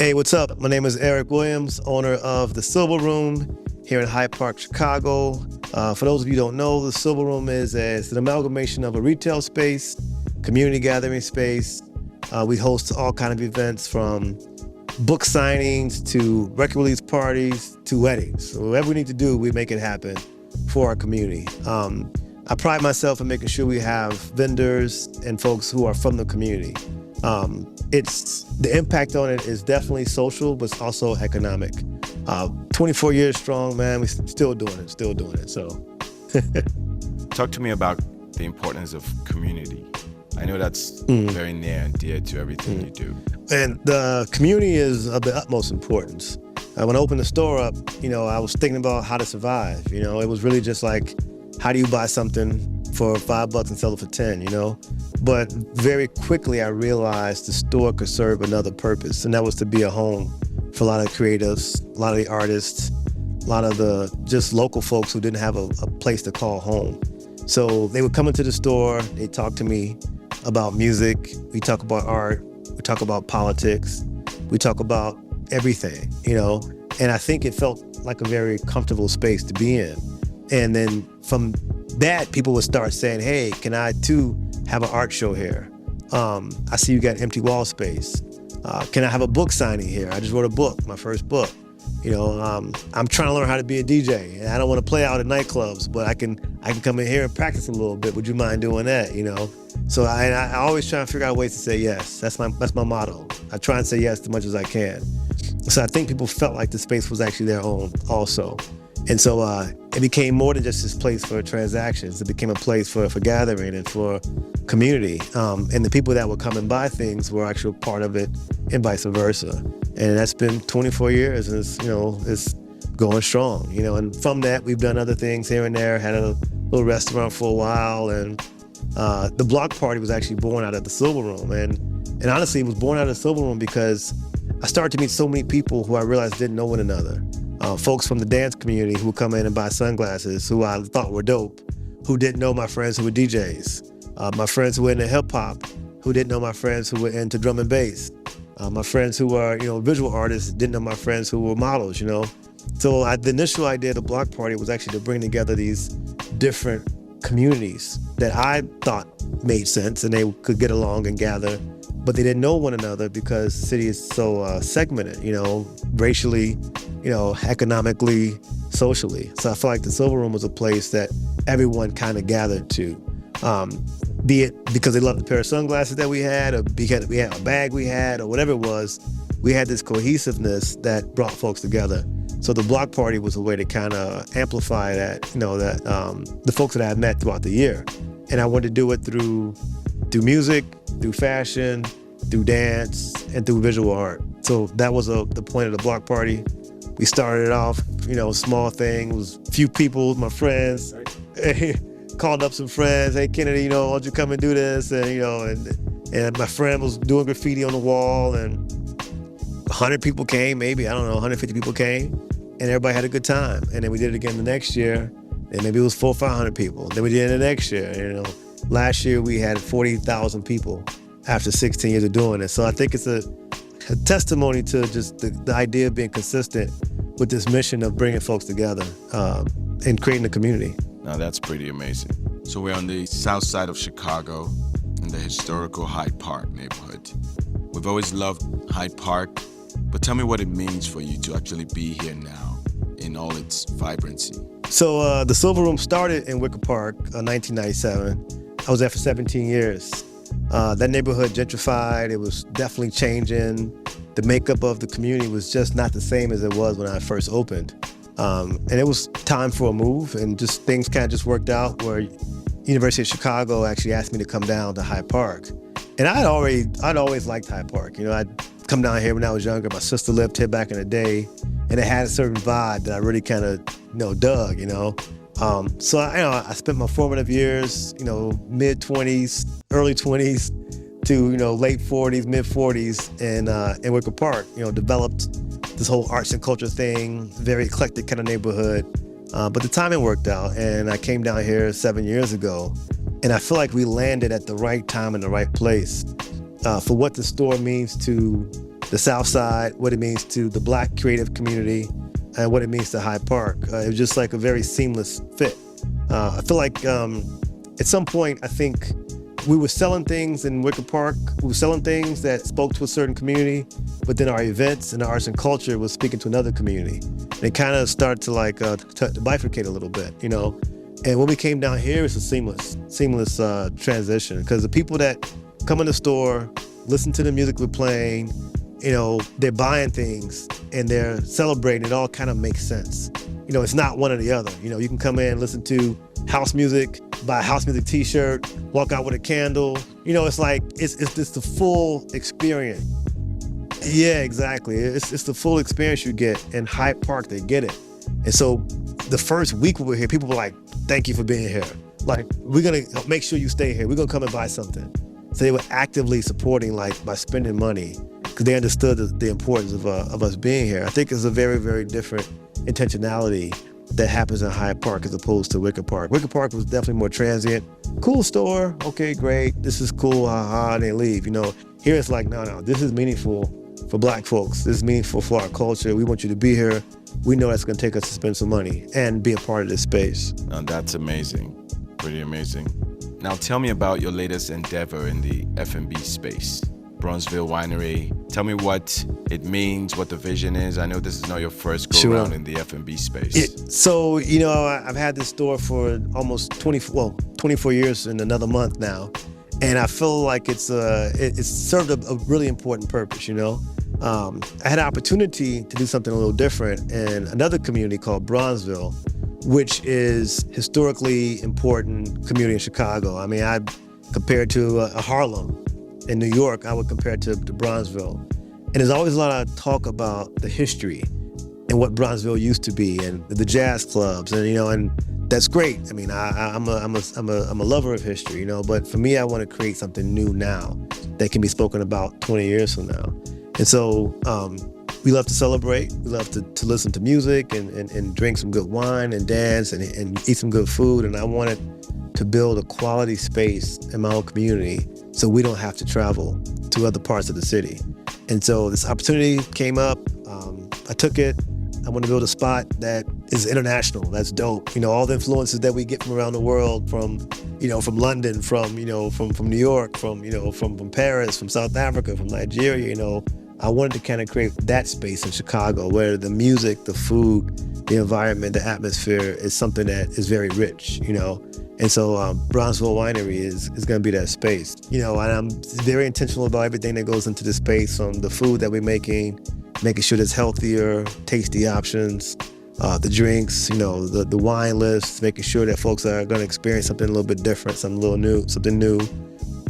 Hey, what's up? My name is Eric Williams, owner of the Silver Room here in Hyde Park, Chicago. For those of you who don't know, the Silver Room is an amalgamation of a retail space, community gathering space. We host all kinds of events from book signings to record release parties to weddings. So whatever we need to do, we make it happen for our community. I pride myself in making sure we have vendors and folks who are from the community. The impact on it is definitely social, but it's also economic. 24 years strong, man. We're still doing it. So, talk to me about the importance of community. I know that's very near and dear to everything you do. And the community is of the utmost importance. When I opened the store up, I was thinking about how to survive. It was really just like, how do you buy something for $5 and sell it for 10, But very quickly I realized the store could serve another purpose, and that was to be a home for a lot of creatives, a lot of the artists, a lot of the just local folks who didn't have a place to call home. So they would come into the store, they talk to me about music, we talk about art, we talk about politics, we talk about everything, and I think it felt like a very comfortable space to be in. And then from that, people would start saying, hey, can I too have an art show here? I see you got empty wall space. Can I have a book signing here? I just wrote a book, my first book. I'm trying to learn how to be a DJ, and I don't want to play out at nightclubs, but I can come in here and practice a little bit. Would you mind doing that? So I always try to figure out ways to say yes. That's my motto. I try and say yes as much as I can. So I think people felt like the space was actually their own also. And so it became more than just this place for transactions. It became a place for gathering and for community. And the people that would come and buy things were actually part of it, and vice versa. And that's been 24 years, and it's going strong. And from that, we've done other things here and there. Had a little restaurant for a while, and the block party was actually born out of the Silver Room. And honestly, it was born out of the Silver Room because I started to meet so many people who I realized didn't know one another. Folks from the dance community who would come in and buy sunglasses, who I thought were dope, who didn't know my friends who were DJs. My friends who were into hip hop, who didn't know my friends who were into drum and bass. My friends who were, visual artists didn't know my friends who were models, So the initial idea of the block party was actually to bring together these different communities that I thought made sense and they could get along and gather, but they didn't know one another because the city is so segmented, racially, economically, socially. So I feel like the Silver Room was a place that everyone kind of gathered to, be it because they loved the pair of sunglasses that we had, or because we had a bag we had, or whatever it was. We had this cohesiveness that brought folks together. So the block party was a way to kind of amplify that, the folks that I had met throughout the year. And I wanted to do it through music, through fashion, through dance, and through visual art. So that was the point of the block party. We started it off, small thing. It was a few people, my friends. Called up some friends. Hey, Kennedy, why don't you come and do this? And and my friend was doing graffiti on the wall, and 100 people came, maybe, 150 people came, and everybody had a good time. And then we did it again the next year, and maybe it was 400 or 500 people. Then we did it the next year. Last year we had 40,000 people after 16 years of doing it. So I think it's a testimony to just the idea of being consistent with this mission of bringing folks together and creating a community. Now that's pretty amazing. So we're on the south side of Chicago in the historical Hyde Park neighborhood. We've always loved Hyde Park, but tell me what it means for you to actually be here now in all its vibrancy. So the Silver Room started in Wicker Park, 1997. I was there for 17 years. That neighborhood gentrified. It was definitely changing. The makeup of the community was just not the same as it was when I first opened. And it was time for a move, and just things kind of just worked out where University of Chicago actually asked me to come down to Hyde Park. And I'd always liked Hyde Park. I'd come down here when I was younger. My sister lived here back in the day, and it had a certain vibe that I really kind of, dug, So I spent my formative years, mid-20s, early 20s to, late 40s, mid-40s in Wicker Park, developed this whole arts and culture thing, very eclectic kind of neighborhood. But the timing worked out, and I came down here 7 years ago, and I feel like we landed at the right time in the right place for what the store means to the South Side, what it means to the Black creative community, and what it means to Hyde Park. It was just like a very seamless fit. I feel like at some point, I think we were selling things in Wicker Park. We were selling things that spoke to a certain community, but then our events and the arts and culture was speaking to another community. And it kind of started to like to bifurcate a little bit, you know? And when we came down here, it's a seamless transition, because the people that come in the store, listen to the music we're playing, you know, they're buying things and they're celebrating. It all kind of makes sense. You know, it's not one or the other. You know, you can come in, listen to house music, buy a house music t-shirt, walk out with a candle. You know, it's like, it's just the full experience. Yeah, exactly. It's the full experience you get. In Hyde Park, they get it. And so the first week we were here, people were like, thank you for being here. Like, we're gonna make sure you stay here. We're gonna come and buy something. So they were actively supporting, like, by spending money, because they understood the importance of us being here. I think it's a very, very different intentionality that happens in Hyde Park as opposed to Wicker Park. Wicker Park was definitely more transient. Cool store, okay, great, this is cool, haha, and they leave. You know, here it's like, no, this is meaningful for Black folks. This is meaningful for our culture. We want you to be here. We know that's gonna take us to spend some money and be a part of this space. That's amazing, pretty amazing. Now tell me about your latest endeavor in the F&B space. Bronzeville Winery. Tell me what it means, what the vision is. I know this is not your first go-around in the F&B space. So, you know, I've had this store for almost 24 years in another month now. And I feel like it's served a really important purpose, you know? I had an opportunity to do something a little different in another community called Bronzeville, which is historically important community in Chicago. I mean, I compared to Harlem in New York, I would compare it to Bronzeville. And there's always a lot of talk about the history and what Bronzeville used to be, and the jazz clubs, and you know, and that's great. I mean, I'm a lover of history, you know. But for me, I want to create something new now that can be spoken about 20 years from now. And so we love to celebrate. We love to listen to music and drink some good wine and dance and eat some good food. And I wanted to build a quality space in my own community so we don't have to travel to other parts of the city. And so this opportunity came up. I took it. I want to build a spot that is international. That's dope. You know, all the influences that we get from around the world, from London, from New York, from Paris, from South Africa, from Nigeria, you know, I wanted to kind of create that space in Chicago where the music, the food, the environment, the atmosphere is something that is very rich, you know. And so Bronzeville Winery is going to be that space. You know, and I'm very intentional about everything that goes into the space, from the food that we're making sure there's healthier, tasty options, the drinks, you know, the wine lists, making sure that folks are going to experience something a little bit different, something new.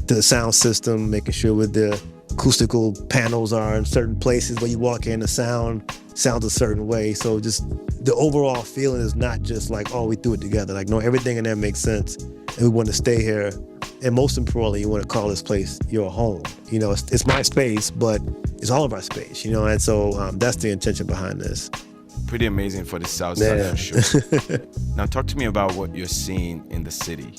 The sound system, making sure with the acoustical panels are in certain places where you walk in, the sounds a certain way. So just the overall feeling is not just like, oh, we threw it together. Like, no, everything in there makes sense, and we want to stay here. And most importantly, you want to call this place your home. You know, it's my space, but it's all of our space, you know. And so that's the intention behind this. Pretty amazing for the South Side, for sure. Now talk to me about what you're seeing in the city.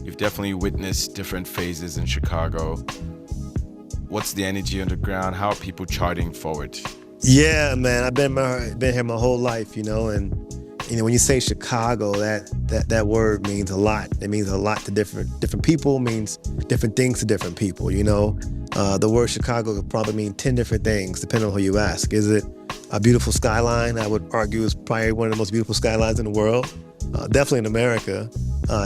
You've definitely witnessed different phases in Chicago. What's the energy on the ground? How are people charting forward? Yeah, man, I've been here my whole life, you know, and you know, when you say Chicago, that word means a lot. It means a lot to different people, means different things to different people, you know. The word Chicago could probably mean 10 different things, depending on who you ask. Is it a beautiful skyline? I would argue it's probably one of the most beautiful skylines in the world, definitely in America.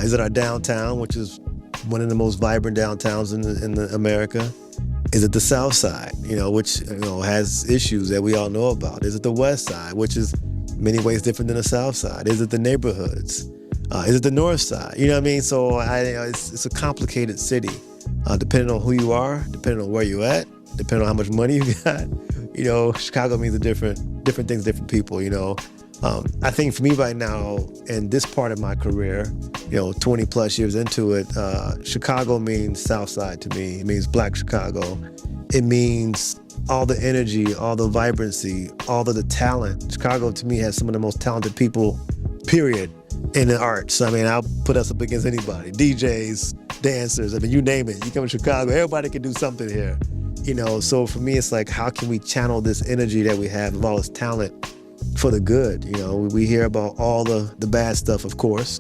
Is it our downtown, which is one of the most vibrant downtowns in America? Is it the South Side, you know, which, you know, has issues that we all know about? Is it the West Side, which is in many ways different than the South Side? Is it the neighborhoods? Is it the North Side? You know what I mean? So it's a complicated city, depending on who you are, depending on where you're at, depending on how much money you got. You know, Chicago means different things, different people, you know. I think for me right now, in this part of my career, you know, 20 plus years into it, Chicago means South Side to me. It means Black Chicago. It means all the energy, all the vibrancy, all of the talent. Chicago to me has some of the most talented people, period, in the arts. I mean, I'll put us up against anybody. DJs, dancers, I mean, you name it. You come to Chicago, everybody can do something here. So for me, it's like, how can we channel this energy that we have of all this talent for the good? We hear about all the bad stuff, of course,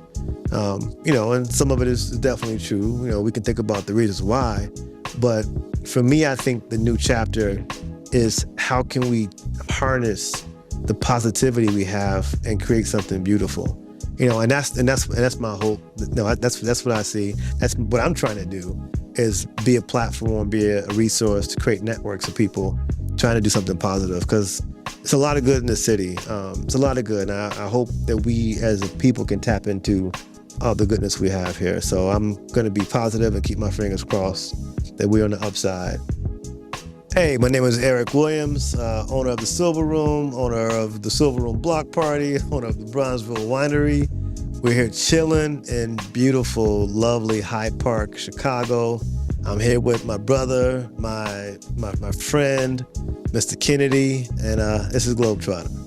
and some of it is definitely true. We can think about the reasons why, but for me, I think the new chapter is how can we harness the positivity we have and create something beautiful. And that's my hope. That's what I see. That's what I'm trying to do, is be a platform, be a resource to create networks of people trying to do something positive, because it's a lot of good in the city. It's a lot of good, and I hope that we as a people can tap into all the goodness we have here. So I'm going to be positive and keep my fingers crossed that we're on the upside. Hey, my name is Eric Williams, owner of the Silver Room, owner of the Silver Room Block Party, owner of the Bronzeville Winery. We're here chilling in beautiful, lovely Hyde Park, Chicago. I'm here with my brother, my friend, Mr. Kennedy, and this is Globetrotter.